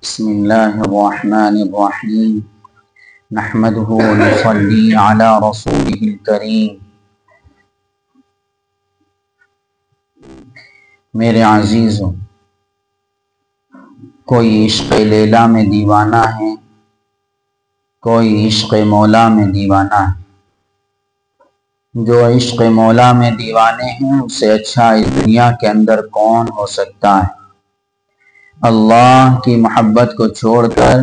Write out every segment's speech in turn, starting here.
بسم اللہ الرحمن الرحیم نحمدہ ونصلی علی رسولہ الکریم۔ میرے عزیزوں، کوئی عشق لیلا میں دیوانہ ہے، کوئی عشق مولا میں دیوانہ ہے۔ جو عشق مولا میں دیوانے ہیں اس سے اچھا اس دنیا کے اندر کون ہو سکتا ہے؟ اللہ کی محبت کو چھوڑ کر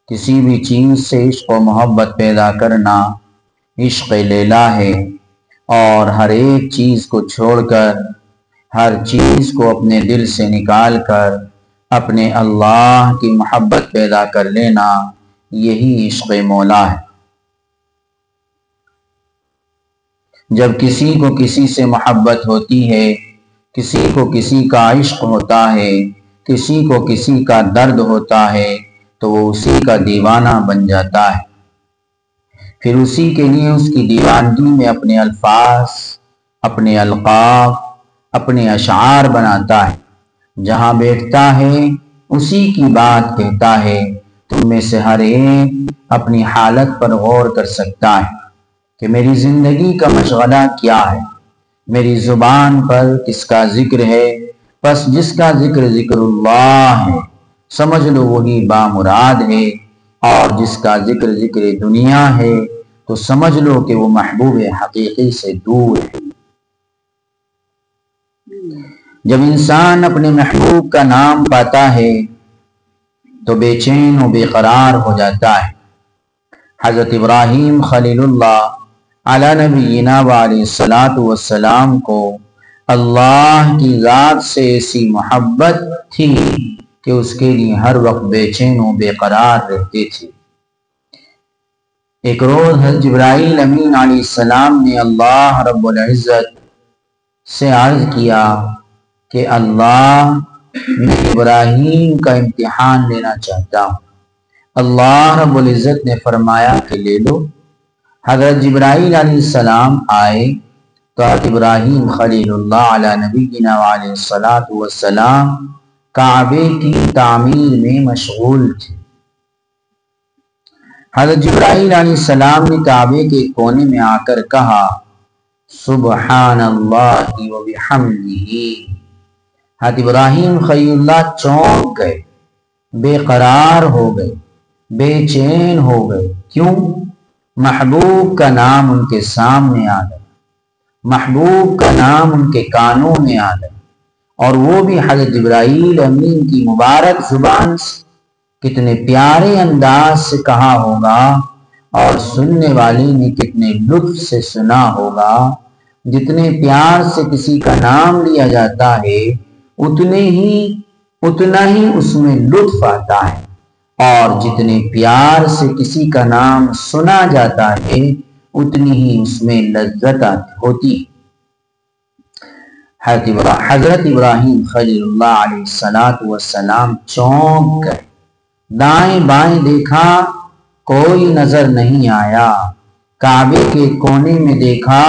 کسی بھی چیز سے عشق و محبت پیدا کرنا عشق لیلا ہے، اور ہر ایک چیز کو چھوڑ کر، ہر چیز کو اپنے دل سے نکال کر اپنے اللہ کی محبت پیدا کر لینا، یہی عشق مولا ہے۔ جب کسی کو کسی سے محبت ہوتی ہے، کسی کو کسی کا عشق ہوتا ہے، کسی کو کسی کا درد ہوتا ہے، تو وہ اسی کا دیوانہ بن جاتا ہے۔ پھر اسی کے لیے اس کی دیوانگی میں اپنے الفاظ، اپنے القاب، اپنے اشعار بناتا ہے۔ جہاں بیٹھتا ہے اسی کی بات کہتا ہے۔ تم میں سے ہر ایک اپنی حالت پر غور کر سکتا ہے کہ میری زندگی کا مشغلہ کیا ہے، میری زبان پر کس کا ذکر ہے۔ پس جس کا ذکر اللہ ہے سمجھ لو وہی بامراد ہے، اور جس کا ذکر دنیا ہے تو سمجھ لو کہ وہ محبوب حقیقی سے دور ہے۔ جب انسان اپنے محبوب کا نام پاتا ہے تو بے چین و بے قرار ہو جاتا ہے۔ حضرت ابراہیم خلیل اللہ علی نبینا وعلیہ السلام کو اللہ کی ذات سے ایسی محبت تھی کہ اس کے لیے ہر وقت بے چین و بے قرار رہتے تھے۔ ایک روز حضرت جبرائیل امین علیہ السلام نے اللہ رب العزت سے عرض کیا کہ اللہ، میں ابراہیم کا امتحان لینا چاہتا ہوں۔ اللہ رب العزت نے فرمایا کہ لے لو۔ حضرت جبرائیل علیہ السلام آئے تو ابراہیم خلیل اللہ علی نبینا علیہ السلام کعبے کی تعمیر میں مشغول تھے۔ حضرت جبرائیل علیہ السلام نے کعبے کے کونے میں آ کر کہا سبحان اللہ و بحمدہ۔ حضرت ابراہیم خلیل اللہ چونک گئے، بے قرار ہو گئے، بے چین ہو گئے۔ کیوں؟ محبوب کا نام ان کے سامنے آ گیا، محبوب کا نام ان کے کانوں میں آ گیا، اور وہ بھی حضرت جبرائیل امین کی مبارک زبان سے۔ کتنے پیارے انداز سے کہا ہوگا، اور سننے والے نے کتنے لطف سے سنا ہوگا۔ جتنے پیار سے کسی کا نام لیا جاتا ہے اتنا ہی اس میں لطف آتا ہے، اور جتنے پیار سے کسی کا نام سنا جاتا ہے اتنی ہی اس میں لذت ہوتی۔ حضرت ابراہیم خلیل اللہ علیہ السلام چونک گئے، دائیں بائیں دیکھا، کوئی نظر نہیں آیا۔ کعبے کے کونے میں دیکھا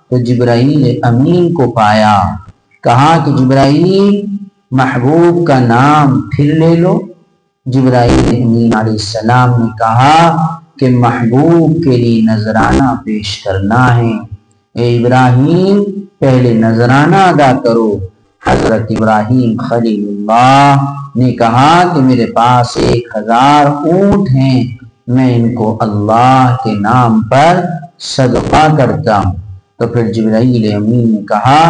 تو جبرائیل امین کو پایا۔ کہا کہ جبرائیل، محبوب کا نام پھر لے لو۔ جبرائیل امین علیہ السلام نے کہا کہ محبوب کے لیے نذرانہ پیش کرنا ہے۔ اے ابراہیم، پہلے نذرانہ ادا کرو۔ حضرت ابراہیم خلیل اللہ نے کہا کہ میرے پاس 1000 اونٹ ہیں، میں ان کو اللہ کے نام پر صدقہ کرتا ہوں۔ تو پھر جبرائیل امین نے کہا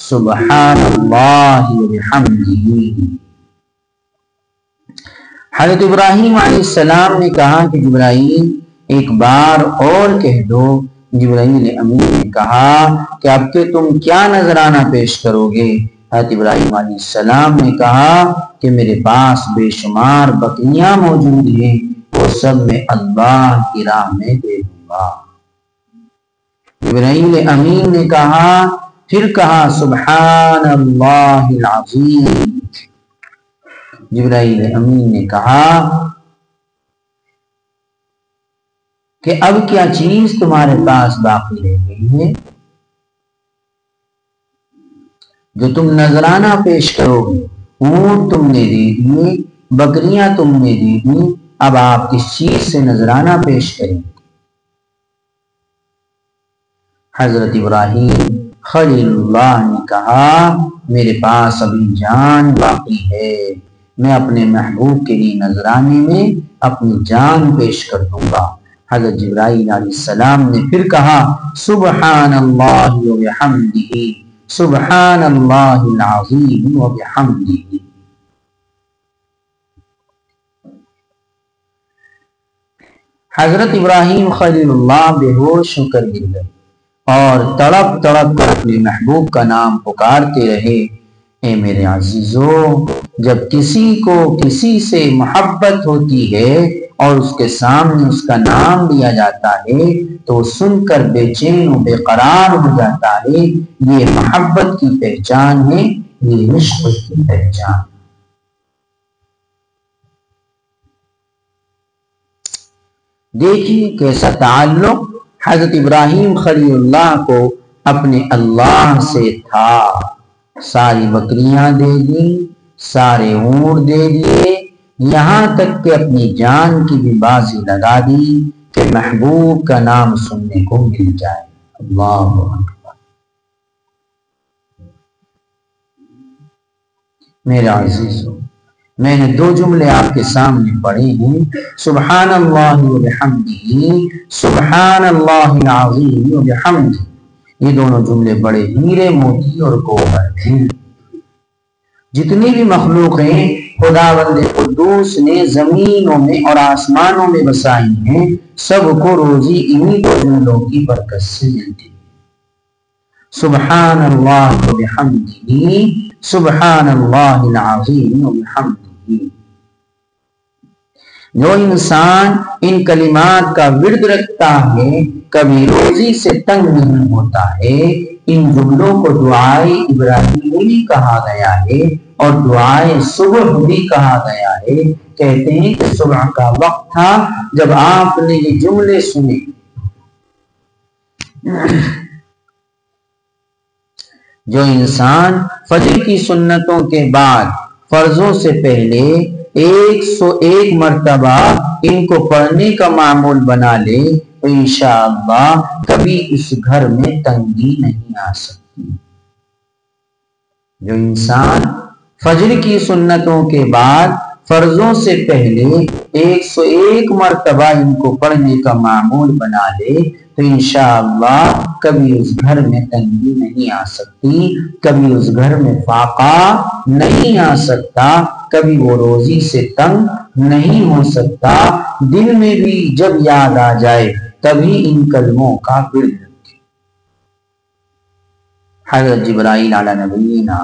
سبحان اللہ و بحمدہ۔ حضرت ابراہیم علیہ السلام نے کہا کہ جبرائیل ایک بار اور کہہ دو۔ جبرائیل امین نے کہا کہ اب کہ تم کیا نذرانہ پیش کرو گے؟ حضرت ابراہیم علیہ السلام نے کہا کہ میرے پاس بے شمار بکریاں موجود ہیں، وہ سب میں اللہ کی راہ میں دے دوں گا۔ جبرائیل امین نے کہا، پھر کہا سبحان اللہ العظیم۔ جبرائیل امین نے کہا کہ اب کیا چیز تمہارے پاس باقی رہ گئی ہے جو تم نذرانہ پیش کرو گے؟ اونٹ تم نے دے دیے، بکریاں تم نے دے دی، اب آپ کس چیز سے نذرانہ پیش کریں؟ حضرت ابراہیم خلیل اللہ نے کہا میرے پاس ابھی جان باقی ہے، میں اپنے محبوب کے لیے نذرانے میں اپنی جان پیش کر دوں گا۔ حضرت جبرائیل علیہ السلام نے پھر کہا سبحان اللہ و بحمدہ، سبحان اللہ العظیم و بحمدہ۔ حضرت ابراہیم خلیل اللہ بے ہوش ہو کر گر گئے اور تڑپ تڑپ کر اپنے محبوب کا نام پکارتے رہے، اے میرے عزیزو، جب کسی کو کسی سے محبت ہوتی ہے اور اس کے سامنے اس کا نام لیا جاتا ہے تو سن کر بے چین و بے قرار ہو جاتا ہے۔ یہ محبت کی پہچان ہے، یہ عشق کی پہچان۔ دیکھیے کیسا تعلق حضرت ابراہیم خلیل اللہ کو اپنے اللہ سے تھا۔ ساری بکریاں دے دی، سارے اونٹ دے دیے، یہاں تک کہ اپنی جان کی بھی بازی لگا دی کہ محبوب کا نام سننے کو مل جائے۔ اللہ اکبر۔ میرے عزیزو، میں نے دو جملے آپ کے سامنے پڑھے ہیں، سبحان اللہ و بحمدہ، سبحان اللہ العظیم و بحمدہ۔ یہ دونوں جملے بڑے ہیرے موتی اور گوہر ہیں۔ جتنی بھی مخلوقیں خداوند قدوس نے زمینوں میں اور آسمانوں میں بسائی ہیں، سب کو روزی انہی دو جملوں کی برکت سے ملتی ہے۔ سبحان اللہ و بحمدہ، سبحان اللہ العظیم و بحمدہ۔ جو انسان ان کلمات کا ورد رکھتا ہے کبھی روزی سے تنگ نہیں ہوتا ہے۔ ان جملوں کو دعائے ابراہیم بھی کہا گیا ہے اور دعائے صبح بھی کہا گیا ہے۔ کہتے ہیں کہ صبح کا وقت تھا جب آپ نے یہ جملے سنے، جو انسان فجر کی سنتوں کے بعد فرضوں سے پہلے 101 مرتبہ ان کو پڑھنے کا معمول بنا لے تو انشاءاللہ کبھی اس گھر میں تنگی نہیں آ سکتی۔ جو انسان فجر کی سنتوں کے بعد فرضوں سے پہلے 101 مرتبہ ان کو پڑھنے کا معمول بنا لے تو انشاءاللہ کبھی اس گھر میں تنگی نہیں آ سکتی، کبھی اس گھر میں فاقہ نہیں آ سکتا، کبھی وہ روزی سے تنگ نہیں ہو سکتا۔ دل میں بھی جب یاد آ جائے تبھی ان کلموں کا ورد رکھے۔ حضرت جبرائیل علی نبینا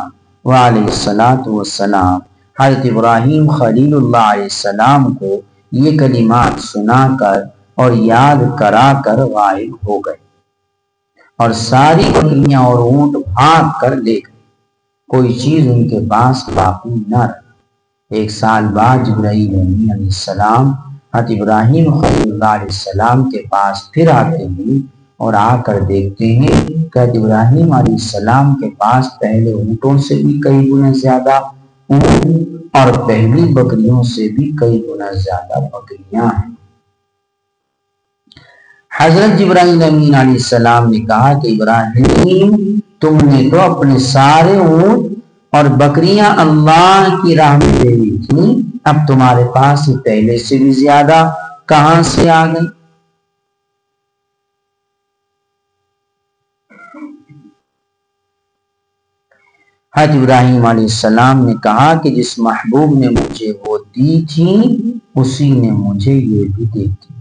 وعلیہ الصلاۃ والسلام حضرت ابراہیم خلیل اللہ علیہ السلام کو یہ کلمات سنا کر اور یاد کرا کر غائب ہو گئے اور ساری بکریاں اور اونٹ بھاگ کر لے گئے، کوئی چیز ان کے پاس باقی نہ رہی۔ 1 سال بعد جبرائیل امین علیہ السلام حضرت ابراہیم خلیل اللہ علیہ السلام کے پاس پھر آتے ہیں اور آ کر دیکھتے ہیں کہ ابراہیم علیہ السلام کے پاس پہلے اونٹوں سے بھی کئی گنا زیادہ اونٹ اور پہلی بکریوں سے بھی کئی گنا زیادہ بکریاں ہیں۔ حضرت جبرائیل امین علیہ السلام نے کہا کہ ابراہیم، تم نے تو اپنے سارے اونٹ اور بکریاں اللہ کی راہ میں دے دی تھیں، اب تمہارے پاس پہلے سے بھی زیادہ کہاں سے آ گئی؟ حضرت ابراہیم علیہ السلام نے کہا کہ جس محبوب نے مجھے وہ دی تھی اسی نے مجھے یہ بھی دی تھی۔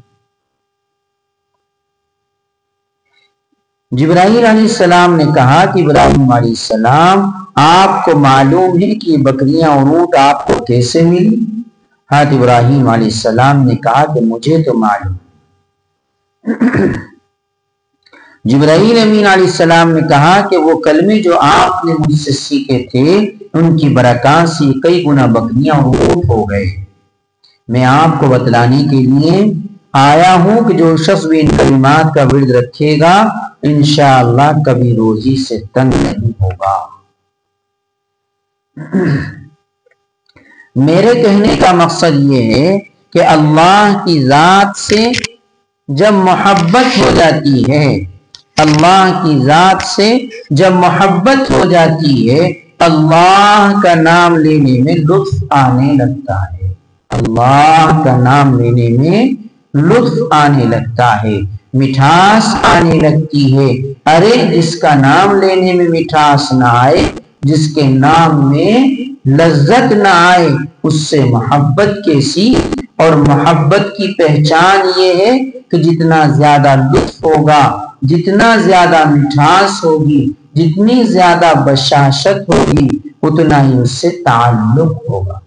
جبرائیل علیہ السلام نے کہا کہ ابراہیم علیہ السلام، آپ کو معلوم ہے کہ یہ بکریاں اور اونٹ آپ کو کیسے ملی؟ حضرت ابراہیم علیہ السلام نے کہا کہ مجھے تو معلوم۔ جبرائیل امین علیہ السلام نے کہا کہ وہ کلمے جو آپ نے مجھ سے سیکھے تھے ان کی برکات سے کئی گنا بکریاں اور اونٹ ہو گئے۔ میں آپ کو بتلانے کے لیے آیا ہوں کہ جو شخص بھی ان کلمات کا ورد رکھے گا انشاءاللہ کبھی روزی سے تنگ نہیں ہوگا۔ میرے کہنے کا مقصد یہ ہے کہ اللہ کی ذات سے جب محبت ہو جاتی ہے، اللہ کی ذات سے جب محبت ہو جاتی ہے، اللہ کا نام لینے میں لطف آنے لگتا ہے، اللہ کا نام لینے میں لطف آنے لگتا ہے، مٹھاس آنے لگتی ہے۔ ارے جس کا نام لینے میں مٹھاس نہ آئے، جس کے نام میں لذت نہ آئے، اس سے محبت کیسی؟ اور محبت کی پہچان یہ ہے کہ جتنا زیادہ لطف ہوگا، جتنا زیادہ مٹھاس ہوگی، جتنی زیادہ بشاشت ہوگی، اتنا ہی اس سے تعلق ہوگا۔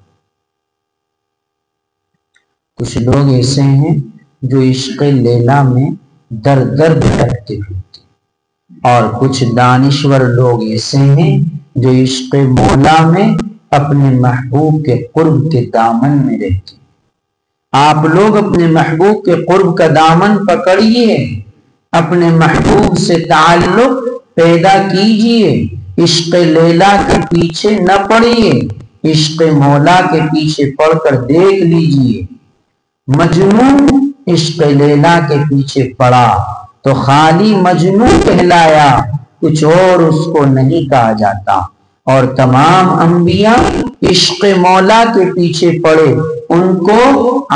کچھ لوگ ایسے ہیں جو عشق لیلا میں در در بھٹکتے پھرتے، اور کچھ دانشور لوگ ایسے ہیں جو عشق مولا میں اپنے محبوب کے قرب کے دامن میں رہتے۔ آپ لوگ اپنے محبوب کے قرب کا دامن پکڑیے، اپنے محبوب سے تعلق پیدا کیجئے، عشق لیلا کے پیچھے نہ پڑیے، عشق مولا کے پیچھے پڑ کر دیکھ لیجئے۔ مجنون عشق لیلا کے پیچھے پڑا تو خالی مجنون کہلایا، کچھ اور اس کو نہیں کہا جاتا۔ اور تمام انبیاء عشق مولا کے پیچھے پڑے، ان کو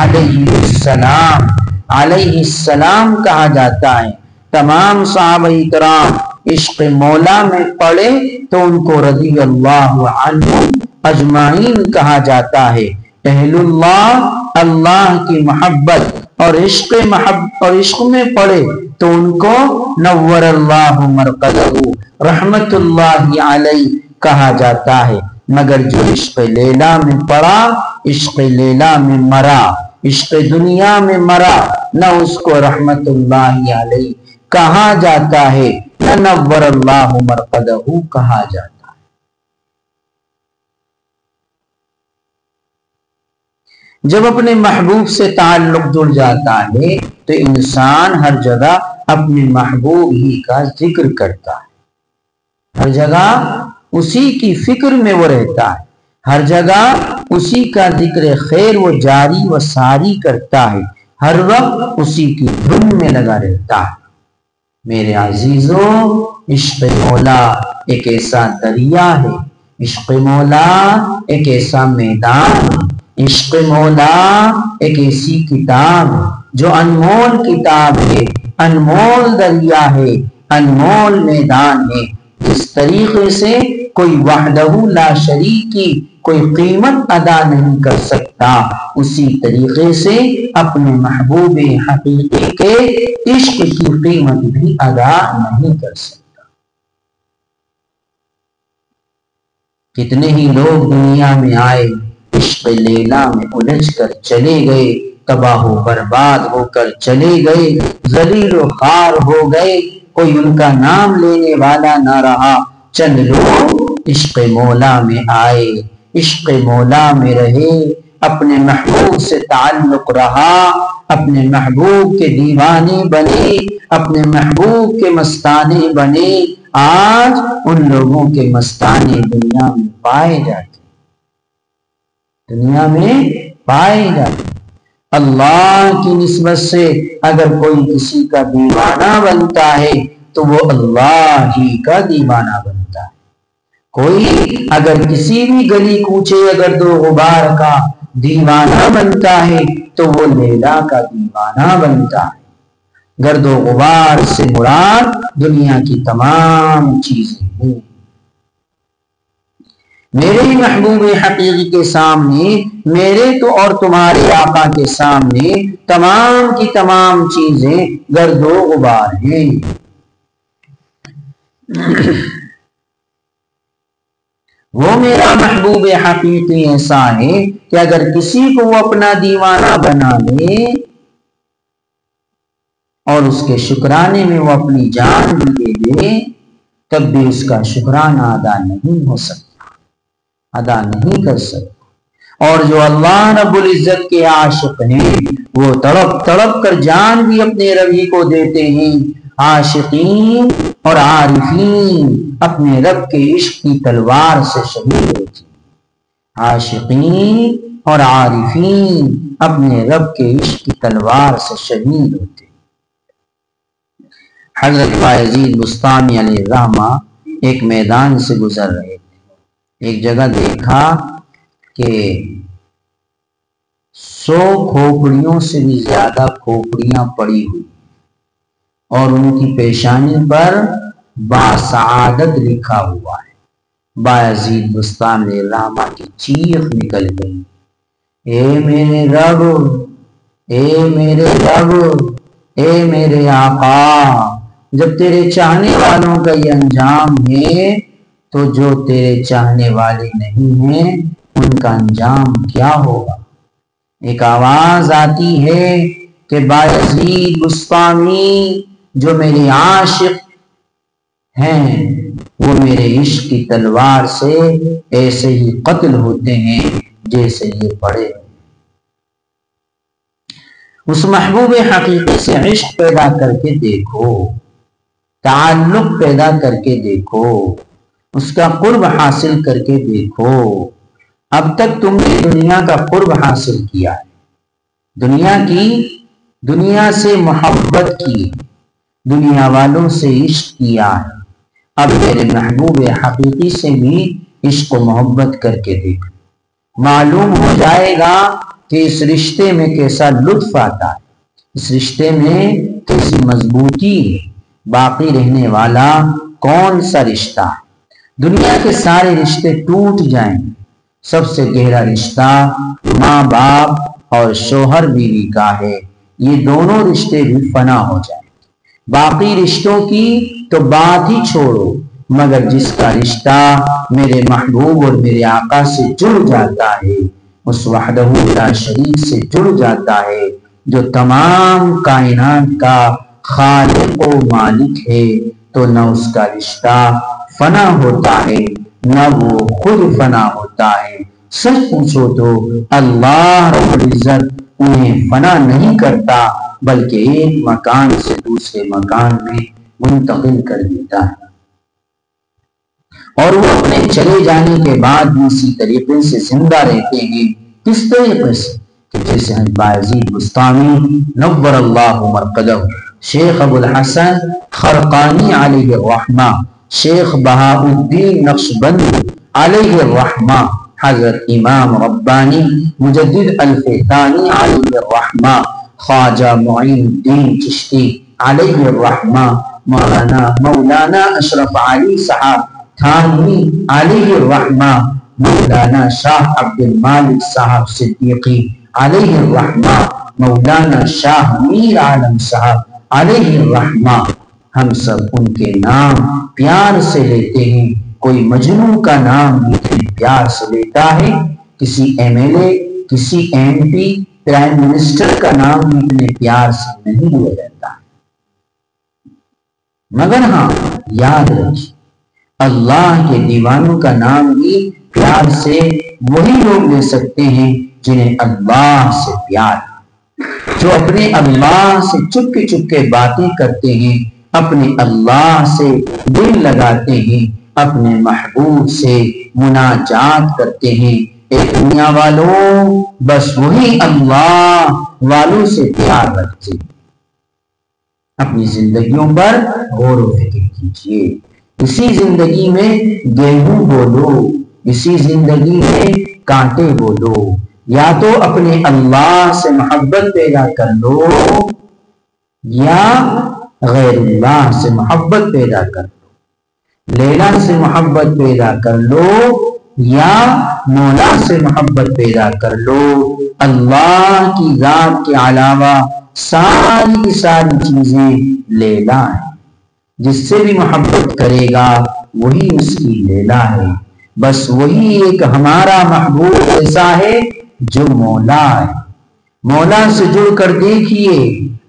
علیہ السلام کہا جاتا ہے۔ تمام صحابہ کرام عشق مولا میں پڑے تو ان کو رضی اللہ عنہ اجمعین کہا جاتا ہے۔ اہل اللہ، اللہ کی محبت اور عشق میں پڑے تو ان کو نور اللہ مرقدہ، رحمت اللہ علیہ کہا جاتا ہے۔ مگر جو عشق لیلا میں پڑا، عشق لیلا میں مرا، عشق دنیا میں مرا، نہ اس کو رحمت اللہ علیہ کہا جاتا ہے، نہ نور اللہ مرقدہ کہا جاتا ہے۔ جب اپنے محبوب سے تعلق جڑ جاتا ہے تو انسان ہر جگہ اپنے محبوب ہی کا ذکر کرتا ہے، ہر جگہ اسی کی فکر میں وہ رہتا ہے، ہر جگہ اسی کا ذکر خیر وہ جاری و ساری کرتا ہے، ہر وقت اسی کی دھن میں لگا رہتا ہے۔ میرے عزیزوں، عشق مولا ایک ایسا دریا ہے، عشق مولا ایک ایسا میدان ہے، عشق مولا ایک ایسی کتاب جو انمول کتاب ہے، انمول دریا ہے، انمول میدان ہے۔ جس طریقے سے کوئی وحدہ لا شریک کی کوئی قیمت ادا نہیں کر سکتا، اسی طریقے سے اپنے محبوب حقیقی کے عشق کی قیمت بھی ادا نہیں کر سکتا۔ کتنے ہی لوگ دنیا میں آئے، عشق لیلا میں الجھ کر چلے گئے، تباہ و برباد ہو کر چلے گئے، ذلیل و خوار ہو گئے، کوئی ان کا نام لینے والا نہ رہا۔ چند لوگ عشق مولا میں آئے، عشق مولا میں رہے، اپنے محبوب سے تعلق رہا، اپنے محبوب کے دیوانے بنے، اپنے محبوب کے مستانے بنے۔ آج ان لوگوں کے مستانے دنیا میں پائے جاتے، دنیا میں پائے جاتے۔ اللہ کی نسبت سے اگر کوئی کسی کا دیوانہ بنتا ہے تو وہ اللہ ہی کا دیوانہ بنتا ہے۔ کوئی اگر کسی بھی گلی کوچے اگر دو غبار کا دیوانہ بنتا ہے تو وہ لیلا کا دیوانہ بنتا ہے۔ گرد و غبار سے مراد دنیا کی تمام چیزیں ہیں۔ میرے محبوب حقیقی کے سامنے، میرے تو اور تمہارے آقا کے سامنے تمام کی تمام چیزیں گرد و غبار ہیں۔ وہ میرا محبوب حقیقی ایسا ہے کہ اگر کسی کو وہ اپنا دیوانہ بنا لے اور اس کے شکرانے میں وہ اپنی جان بھی دے دے، تب بھی اس کا شکرانہ ادا نہیں ہو سکتا، ادا نہیں کر سکتا۔ اور جو اللہ رب العزت کے عاشق ہیں وہ تڑپ تڑپ کر جان بھی اپنے رب ہی کو دیتے ہیں۔ عاشقین اور عارفین اپنے رب کے عشق کی تلوار سے شہید ہوتے ہیں، عاشقین اور عارفین اپنے رب کے عشق کی تلوار سے شہید ہوتے۔ حضرت بایزید بسطامی علیہ الرحمہ ایک میدان سے گزر رہے تھے، ایک جگہ دیکھا کہ 100 کھوپڑیوں سے بھی زیادہ کھوپڑیاں پڑی ہوئی اور ان کی پیشانی پر باسعادت لکھا ہوا ہے۔ بایزید بسطامی علیہ الرحمہ کی چیخ نکل گئی، اے میرے رب، اے میرے رب، اے میرے آقا، جب تیرے چاہنے والوں کا یہ انجام ہے تو جو تیرے چاہنے والے نہیں ہیں ان کا انجام کیا ہوگا؟ ایک آواز آتی ہے کہ بایزید بسطامی جو میرے عاشق ہیں وہ میرے عشق کی تلوار سے ایسے ہی قتل ہوتے ہیں جیسے یہ پڑے۔ اس محبوب حقیقی سے عشق پیدا کر کے دیکھو، تعلق پیدا کر کے دیکھو، اس کا قرب حاصل کر کے دیکھو۔ اب تک تم نے دنیا کا قرب حاصل کیا ہے، دنیا سے محبت کی، دنیا والوں سے عشق کیا ہے، اب میرے محبوب حقیقی سے بھی عشق و محبت کر کے دیکھو، معلوم ہو جائے گا کہ اس رشتے میں کیسا لطف آتا ہے، اس رشتے میں کیسی مضبوطی ہے، باقی رہنے والا کون سا رشتہ ہے؟ دنیا کے سارے رشتے ٹوٹ جائیں گے، سب سے گہرا رشتہ ماں باپ اور شوہر بیوی کا ہے، یہ دونوں رشتے بھی فنا ہو جائیں گے۔ باقی رشتوں کی تو بات ہی چھوڑو، مگر جس کا رشتہ میرے محبوب اور میرے آقا سے جڑ جاتا ہے، اس وحدہ لا شریک سے جڑ جاتا ہے جو تمام کائنات کا خالق و مالک ہے، تو نہ اس کا رشتہ فنا ہوتا ہے نہ وہ خود فنا ہوتا ہے۔ سچ پوچھو تو اللہ رب العزت انہیں فنا نہیں کرتا بلکہ ایک مکان سے دوسرے مکان میں منتقل کر دیتا ہے، اور وہ اپنے چلے جانے کے بعد بھی اسی طریقے سے زندہ رہتے ہیں۔ کس طریقے سے؟ کہ جیسے بایزید بسطامی نور اللہ مرقدہ، شیخ ابو الحسن خرقانی علیہ الرحمہ، شیخ بہاء الدین نقشبندی علیہ الرحمہ، حضرت امام ربانی مجدد الفیتانی علیہ الرحمہ، خواجہ معین الدین چشتی علیہ الرحمہ، مولانا اشرف علی صاحب تھانوی علیہ الرحمہ، مولانا شاہ عبد المالک صاحب صدیقی علیہ الرحمہ، مولانا شاہ میر عالم صاحب علیہ الرحمہ، ہم سب ان کے نام پیار سے لیتے ہیں۔ کوئی مجنون کا نام اتنے پیار سے لیتا ہے، کسی ایم ایل اے، کسی ایم پی، پرائم منسٹر کا نام بھی اتنے پیار سے نہیں لیا جاتا، مگر ہاں یاد رکھیے اللہ کے دیوانوں کا نام بھی پیار سے وہی لوگ لے سکتے ہیں جنہیں اللہ سے پیار، جو اپنے اللہ سے چپکے چپکے باتیں کرتے ہیں، اپنے اللہ سے دل لگاتے ہیں، اپنے محبوب سے مناجات کرتے ہیں۔ اے دنیا والوں، بس وہی اللہ والوں سے پیار رکھتے ہیں۔ اپنی زندگیوں پر غور و فکر کیجیے، اسی زندگی میں گیہوں بولو، اسی زندگی میں کانٹے بولو، یا تو اپنے اللہ سے محبت پیدا کر لو یا غیر اللہ سے محبت پیدا کر لو، لیلا سے محبت پیدا کر لو یا مولا سے محبت پیدا کر لو۔ اللہ کی ذات کے علاوہ ساری کی ساری چیزیں لیلا ہیں، جس سے بھی محبت کرے گا وہی اس کی لیلا ہے، بس وہی ایک ہمارا محبوب ایسا ہے جو مولا ہے۔ مولا سے جڑ کر دیکھیے،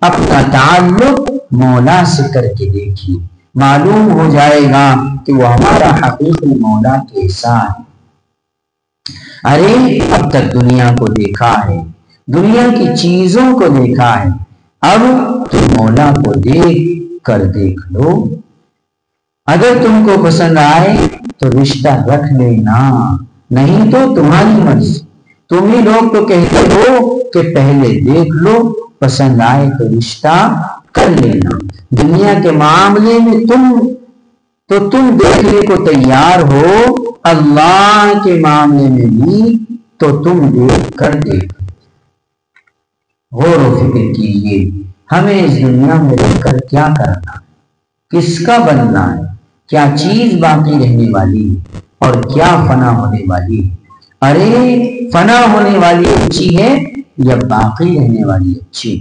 اپنا تعلق مولا سے کر کے دیکھیے، معلوم ہو جائے گا کہ وہ ہمارا حقیقی مولا کیسا ہے۔ ارے اب تک دنیا کو دیکھا ہے، دنیا کی چیزوں کو دیکھا ہے، اب تم مولا کو دیکھ کر دیکھ لو۔ اگر تم کو پسند آئے تو رشتہ رکھ لینا، نہیں تو تمہاری مرضی، تم ہی لوگ تو کہتے ہو کہ پہلے دیکھ لو، پسند آئے تو رشتہ کر لینا۔ دنیا کے معاملے میں تم دیکھنے کو تیار ہو، اللہ کے معاملے میں بھی تو تم دیکھ کر دیکھ۔ غور و فکر کیجیے، ہمیں اس دنیا میں رہ کر کیا کرنا، کس کا بننا ہے، کیا چیز باقی رہنے والی ہے اور کیا فنا ہونے والی ہے؟ ارے فنا ہونے والی اچھی ہے یا باقی رہنے والی اچھی؟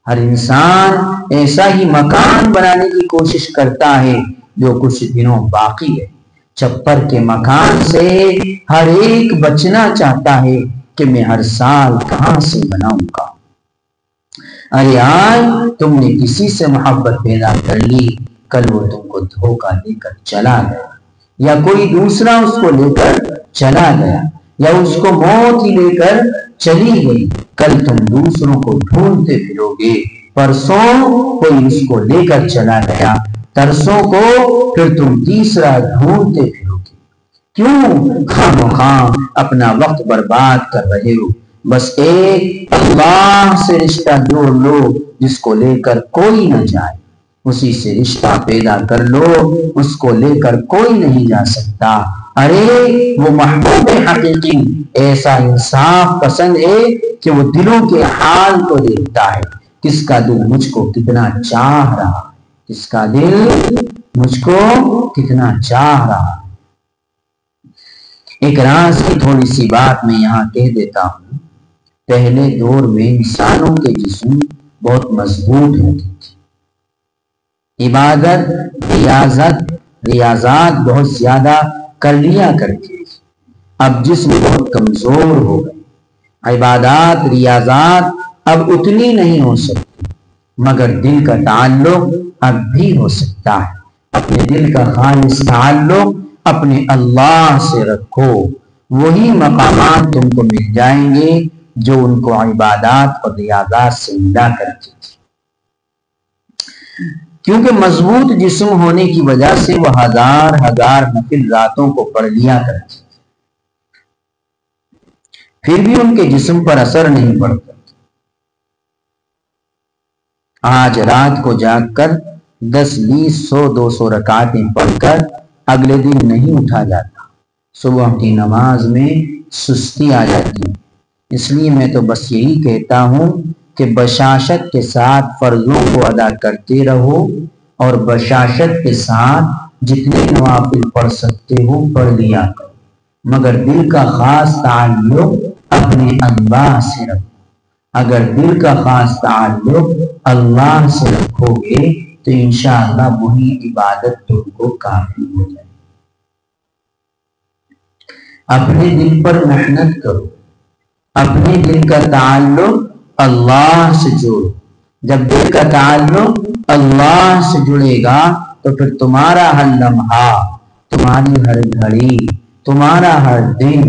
ہر انسان ایسا ہی مکان بنانے کی کوشش کرتا ہے جو کچھ دنوں باقی ہے۔ چھپر کے مکان سے ہر ایک بچنا چاہتا ہے کہ میں ہر سال کہاں سے بناؤں گا۔ ارے آج تم نے کسی سے محبت پیدا کر لی، کل وہ تم کو دھوکہ دے کر چلا گیا، یا کوئی دوسرا اس کو لے کر چلا گیا، یا اس کو موت ہی لے کر چلی گئی۔ کل تم دوسروں کو ڈھونڈتے پھرو گے، پرسوں کوئی اس کو لے کر چلا گیا، ترسوں کو پھر تم تیسرا ڈھونڈتے پھرو گے۔ کیوں خواہ اپنا وقت برباد کر رہے ہو؟ بس ایک اللہ سے رشتہ جوڑ لو جس کو لے کر کوئی نہ جائے، اسی سے رشتہ پیدا کر لو، اس کو لے کر کوئی نہیں جا سکتا۔ ارے وہ محبوب حقیقی ایسا انصاف پسند ہے کہ وہ دلوں کے حال کو دیکھتا ہے، کس کا دل مجھ کو کتنا چاہ رہا ہے، کس کا دل مجھ کو کتنا چاہ رہا ہے۔ ایک راز کی تھوڑی سی بات میں یہاں کہہ دیتا ہوں۔ پہلے دور میں انسانوں کے جسم بہت مضبوط ہوتے تھے، عبادت ریاضات بہت زیادہ کر لیا کرتے تھے۔ اب جسم بہت کمزور ہو گئے، عبادات ریاضات اب اتنی نہیں ہو سکتی، مگر دل کا تعلق اب بھی ہو سکتا ہے۔ اپنے دل کا خالص تعلق اپنے اللہ سے رکھو، وہی مقامات تم کو مل جائیں گے جو ان کو عبادات اور ریاضات سے ملا کرتی تھی۔ کیونکہ مضبوط جسم ہونے کی وجہ سے وہ ہزار نفل راتوں کو پڑھ لیا کرتی تھی، پھر بھی ان کے جسم پر اثر نہیں پڑتا۔ آج رات کو جاگ کر 10 20 100 200 رکعتیں پڑھ کر اگلے دن نہیں اٹھا جاتا، صبح کی نماز میں سستی آ جاتی ہے۔ اس لیے میں تو بس یہی کہتا ہوں کہ بشاشت کے ساتھ فرضوں کو ادا کرتے رہو، اور بشاشت کے ساتھ جتنے نوافل پڑھ سکتے ہو پڑھ لیا کرو، مگر دل کا خاص تعلق اپنے اللہ سے رکھو۔ اگر دل کا خاص تعلق اللہ سے رکھو گے تو انشاءاللہ وہی عبادت تم کو کافی ہو جائے۔ اپنے دل پر محنت کرو، اپنے دل کا تعلق اللہ سے جوڑو۔ جب دل کا تعلق اللہ سے جڑے گا تو پھر تمہارا ہر لمحہ، تمہاری ہر گھڑی، تمہارا ہر دن،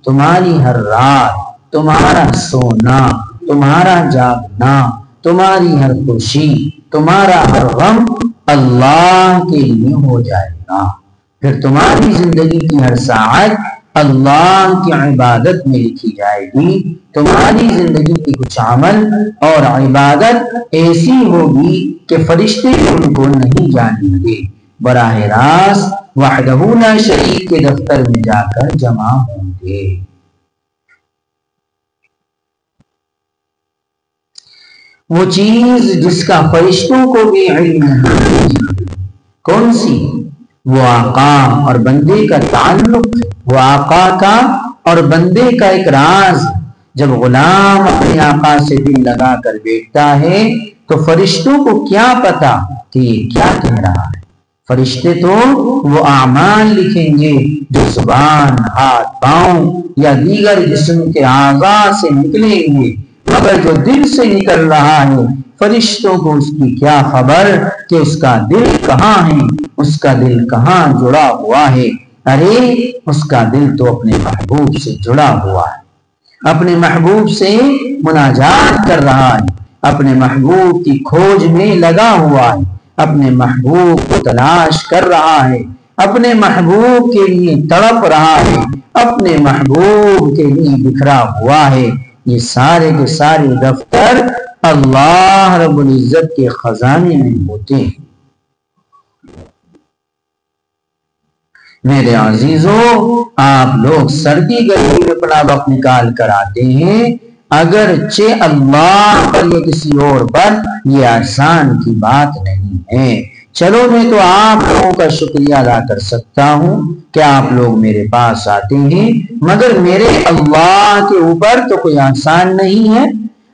تمہاری ہر رات، تمہارا سونا، تمہارا جاگنا، تمہاری ہر خوشی، تمہارا ہر غم اللہ کے لیے ہو جائے گا۔ پھر تمہاری زندگی کی ہر ساعت اللہ کی عبادت میں لکھی جائے گی۔ تمہاری زندگی کی کچھ عمل اور عبادت ایسی ہوگی کہ فرشتے ان کو نہیں جانیں گے، براہ راست وحدہ لا شریک کے دفتر میں جا کر جمع ہوں گے۔ وہ چیز جس کا فرشتوں کو بھی علم نہیں، کون سی؟ وہ آقا اور بندے کا تعلق، وہ آقا کا اور بندے کا ایک راز۔ جب غلام اپنے آقا سے دل لگا کر بیٹھتا ہے تو فرشتوں کو کیا پتا کہ یہ کیا کہہ رہا ہے؟ فرشتے تو وہ اعمال لکھیں گے جو زبان، ہاتھ، پاؤں یا دیگر جسم کے اعضاء سے نکلیں گے، مگر جو دل سے نکل رہا ہے فرشتوں کو اس کی کیا خبر کہ اس کا دل کہاں ہے، اس کا دل کہاں جڑا ہوا ہے۔ ارے اس کا دل تو اپنے محبوب سے جڑا ہوا ہے، اپنے محبوب سے مناجات کر رہا ہے، اپنے محبوب کی کھوج میں لگا ہوا ہے، اپنے محبوب کو تلاش کر رہا ہے۔ اپنے محبوب کے لیے تڑپ رہا ہے، اپنے محبوب کے لیے بکھرا ہوا ہے۔ یہ سارے کے سارے دفتر اللہ رب العزت کے خزانے میں ہوتے ہیں۔ میرے عزیزوں، آپ لوگ سردی گرمی میں اپنا وقت نکال کر آتے ہیں، اگرچہ اللہ پر یا کسی اور پر یہ آسان کی بات نہیں ہے۔ چلو میں تو آپ لوگوں کا شکریہ ادا کر سکتا ہوں کہ آپ لوگ میرے پاس آتے ہیں، مگر میرے اللہ کے اوپر تو کوئی آسان نہیں ہے۔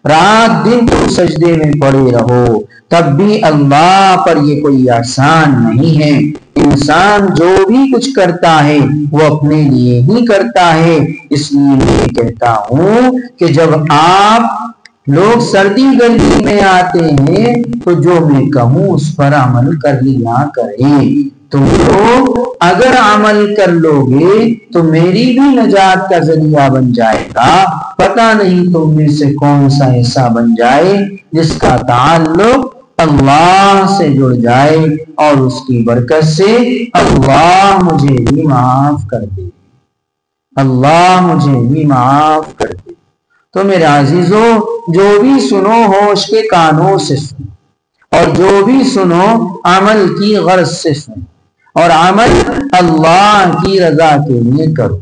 رات دن تم سجدے میں پڑے رہو تب بھی اللہ پر یہ کوئی آسان نہیں ہے۔ انسان جو بھی کچھ کرتا ہے وہ اپنے لیے ہی کرتا ہے۔ اس لیے میں کہتا ہوں کہ جب آپ لوگ سردی گرمی میں آتے ہیں تو جو میں کہوں اس پر عمل کر لیا کریں۔ تم لوگ اگر عمل کر لو گے تو میری بھی نجات کا ذریعہ بن جائے گا۔ پتہ نہیں تم میں سے کون سا ایسا بن جائے جس کا تعلق اللہ سے جڑ جائے اور اس کی برکت سے اللہ مجھے بھی معاف کر دے، اللہ مجھے بھی معاف کر دے۔ تو میرے عزیزوں، جو بھی سنو ہوش کے کانوں سے سنو، اور جو بھی سنو عمل کی غرض سے سنو، اور عمل اللہ کی رضا کے لیے کرو۔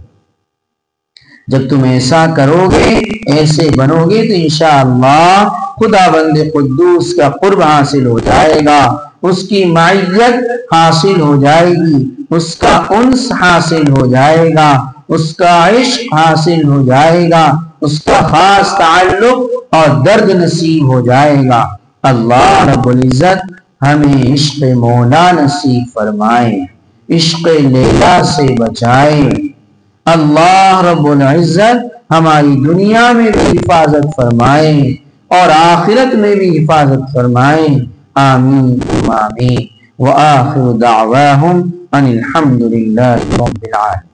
جب تم ایسا کرو گے، ایسے بنو گے تو انشاءاللہ خدا بند قدوس کا قرب حاصل ہو جائے گا، اس کی معیت حاصل ہو جائے گی، اس کا انس حاصل ہو جائے گا، اس کا عشق حاصل ہو جائے گا، اس کا خاص تعلق اور درد نصیب ہو جائے گا۔ اللہ رب العزت ہمیں عشق مولا نصیب فرمائے، عشق لیلا سے بچائے۔ اللہ رب العزت ہماری دنیا میں بھی حفاظت فرمائے اور آخرت میں بھی حفاظت فرمائے۔ آمین آمین۔ وآخر دعواہم ان الحمد للہ رب العالمین۔